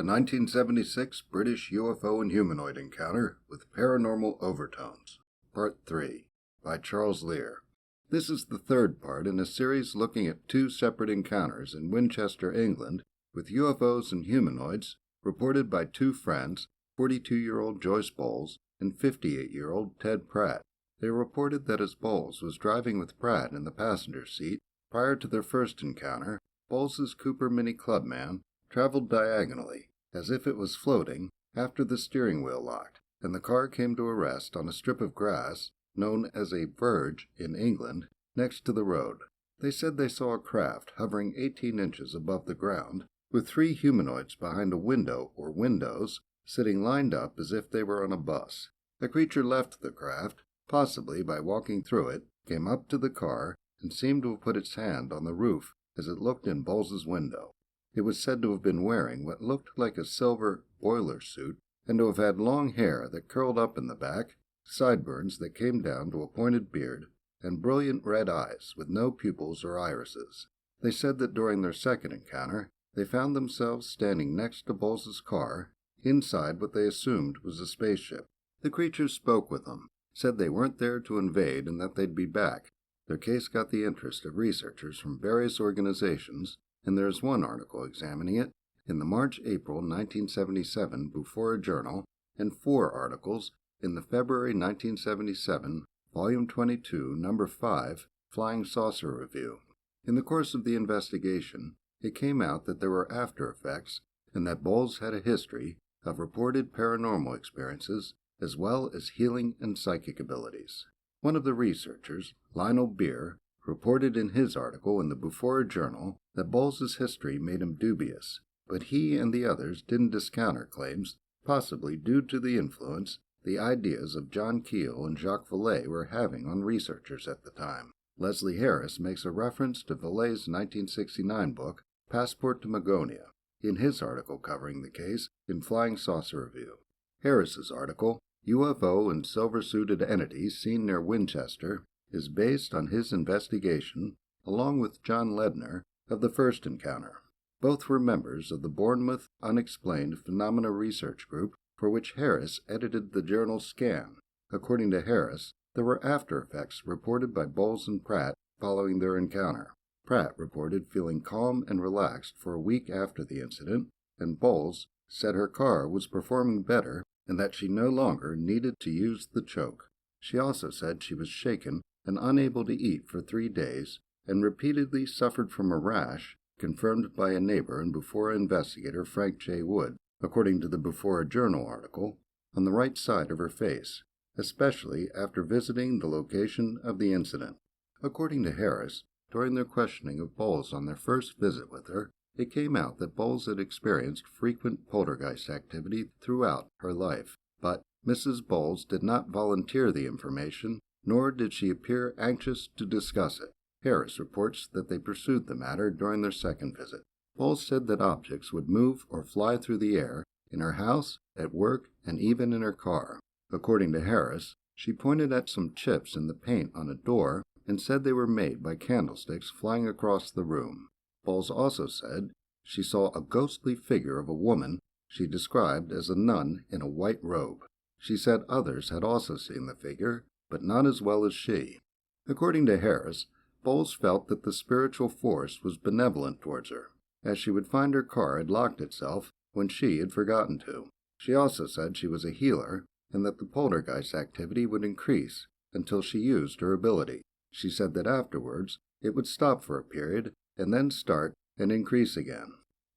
A 1976 British UFO and humanoid encounter with paranormal overtones. Part 3, by Charles Lear. This is the third part in a series looking at two separate encounters in Winchester, England, with UFOs and humanoids reported by two friends, 42-year-old Joyce Bowles and 58-year-old Ted Pratt. They reported that as Bowles was driving with Pratt in the passenger seat, prior to their first encounter, Bowles's Cooper Mini Clubman traveled diagonally, as if it was floating, after the steering wheel locked, and the car came to a rest on a strip of grass, known as a verge in England, next to the road. They said they saw a craft hovering 18 inches above the ground, with three humanoids behind a window or windows, sitting lined up as if they were on a bus. The creature left the craft, possibly by walking through it, came up to the car, and seemed to have put its hand on the roof as it looked in Bowles's window. It was said to have been wearing what looked like a silver boiler suit, and to have had long hair that curled up in the back, sideburns that came down to a pointed beard, and brilliant red eyes with no pupils or irises. They said that during their second encounter, they found themselves standing next to Bowles's car, inside what they assumed was a spaceship. The creatures spoke with them, said they weren't there to invade and that they'd be back. Their case got the interest of researchers from various organizations, and there is one article examining it in the March-April 1977 Bufora Journal, and 4 articles in the February 1977 Volume 22, Number 5, Flying Saucer Review. In the course of the investigation, it came out that there were after effects, and that Bowles had a history of reported paranormal experiences, as well as healing and psychic abilities. One of the researchers, Lionel Beer, reported in his article in the Bufora Journal that Bowles's history made him dubious, but he and the others didn't discount her claims, possibly due to the influence the ideas of John Keel and Jacques Vallée were having on researchers at the time. Leslie Harris makes a reference to Vallée's 1969 book, Passport to Magonia, in his article covering the case in Flying Saucer Review. Harris's article, UFO and Silver-Suited Entities Seen Near Winchester, is based on his investigation, along with John Ledner, of the first encounter. Both were members of the Bournemouth Unexplained Phenomena Research Group, for which Harris edited the journal Scan. According to Harris, there were after effects reported by Bowles and Pratt following their encounter. Pratt reported feeling calm and relaxed for a week after the incident, and Bowles said her car was performing better and that she no longer needed to use the choke. She also said she was shaken and unable to eat for 3 days, and repeatedly suffered from a rash, confirmed by a neighbor and Bufora investigator Frank J. Wood, according to the Bufora Journal article, on the right side of her face, especially after visiting the location of the incident. According to Harris, during their questioning of Bowles on their first visit with her, it came out that Bowles had experienced frequent poltergeist activity throughout her life, but Mrs. Bowles did not volunteer the information, nor did she appear anxious to discuss it. Harris reports that they pursued the matter during their second visit. Bowles said that objects would move or fly through the air, in her house, at work, and even in her car. According to Harris, she pointed at some chips in the paint on a door and said they were made by candlesticks flying across the room. Bowles also said she saw a ghostly figure of a woman she described as a nun in a white robe. She said others had also seen the figure, but not as well as she. According to Harris, Bowles felt that the spiritual force was benevolent towards her, as she would find her car had locked itself when she had forgotten to. She also said she was a healer, and that the poltergeist activity would increase until she used her ability. She said that afterwards it would stop for a period and then start and increase again.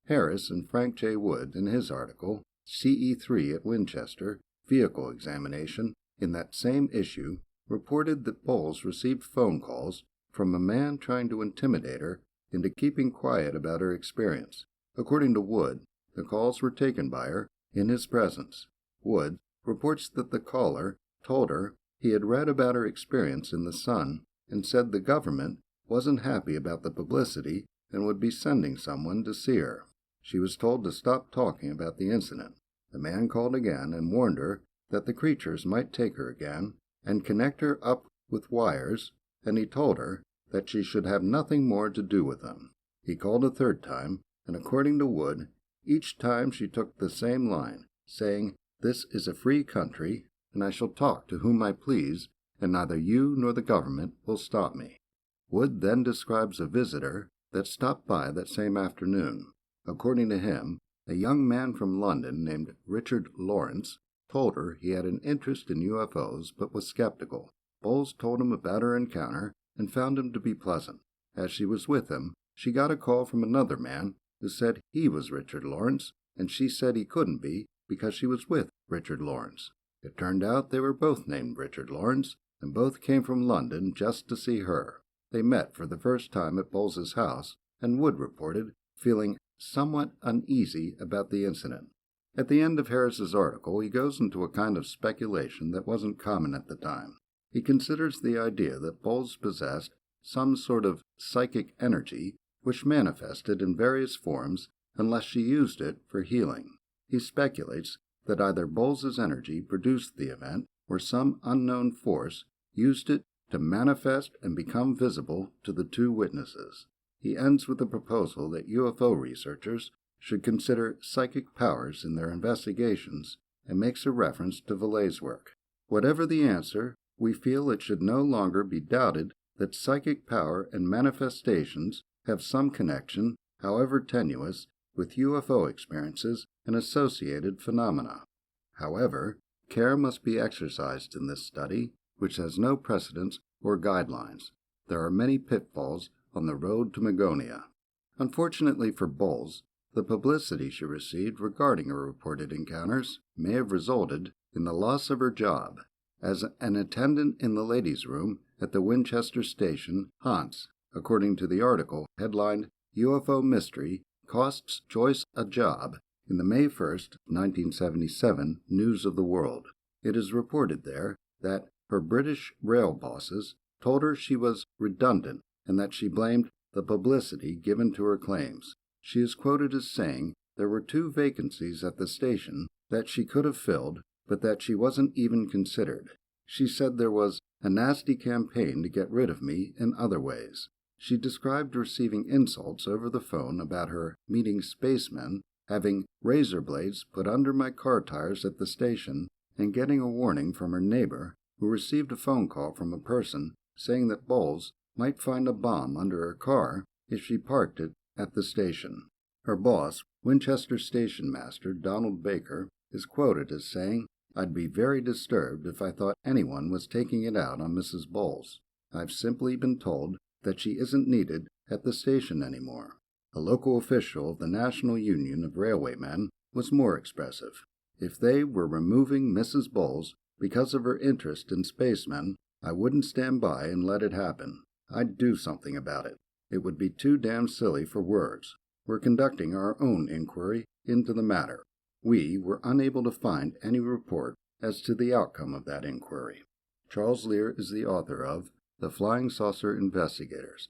Harris and Frank J. Wood, in his article, CE3 at Winchester, Vehicle Examination, in that same issue, reported that Bowles received phone calls from a man trying to intimidate her into keeping quiet about her experience. According to Wood, the calls were taken by her in his presence. Wood reports that the caller told her he had read about her experience in the Sun and said the government wasn't happy about the publicity and would be sending someone to see her. She was told to stop talking about the incident. The man called again and warned her that the creatures might take her again and connect her up with wires, and he told her that she should have nothing more to do with them. He called a third time, and according to Wood, Each time she took the same line, saying, "This is a free country, and I shall talk to whom I please, and neither you nor the government will stop me." Wood then describes a visitor that stopped by that same afternoon. According to him, a young man from London named Richard Lawrence told her he had an interest in UFOs but was skeptical. Bowles told him about her encounter and found him to be pleasant. As she was with him, she got a call from another man who said he was Richard Lawrence, and she said he couldn't be because she was with Richard Lawrence. It turned out they were both named Richard Lawrence, and both came from London just to see her. They met for the first time at Bowles's house, and Wood reported feeling somewhat uneasy about the incident. At the end of Harris's article, he goes into a kind of speculation that wasn't common at the time. He considers the idea that Bowles possessed some sort of psychic energy which manifested in various forms unless she used it for healing. He speculates that either Bowles's energy produced the event or some unknown force used it to manifest and become visible to the two witnesses. He ends with a proposal that UFO researchers should consider psychic powers in their investigations and makes a reference to Vallet's work. Whatever the answer, we feel it should no longer be doubted that psychic power and manifestations have some connection, however tenuous, with UFO experiences and associated phenomena. However, care must be exercised in this study, which has no precedents or guidelines. There are many pitfalls on the road to Magonia. Unfortunately for Bowles, the publicity she received regarding her reported encounters may have resulted in the loss of her job. As an attendant in the ladies' room at the Winchester station, Hans, according to the article headlined UFO Mystery Costs Joyce a Job in the May 1st, 1977 News of the World. It is reported there that her British rail bosses told her she was redundant and that she blamed the publicity given to her claims. She is quoted as saying there were 2 vacancies at the station that she could have filled, but that she wasn't even considered. She said there was a nasty campaign to get rid of me in other ways. She described receiving insults over the phone about her meeting spacemen, having razor blades put under my car tires at the station, and getting a warning from her neighbor, who received a phone call from a person saying that Bowles might find a bomb under her car if she parked it at the station. Her boss, Winchester Station Master Donald Baker, is quoted as saying, "I'd be very disturbed if I thought anyone was taking it out on Mrs. Bowles. I've simply been told that she isn't needed at the station anymore." A local official of the National Union of Railwaymen was more expressive. "If they were removing Mrs. Bowles because of her interest in spacemen, I wouldn't stand by and let it happen. I'd do something about it. It would be too damn silly for words. We're conducting our own inquiry into the matter. We were unable to find any report as to the outcome of that inquiry." Charles Lear is the author of The Flying Saucer Investigators,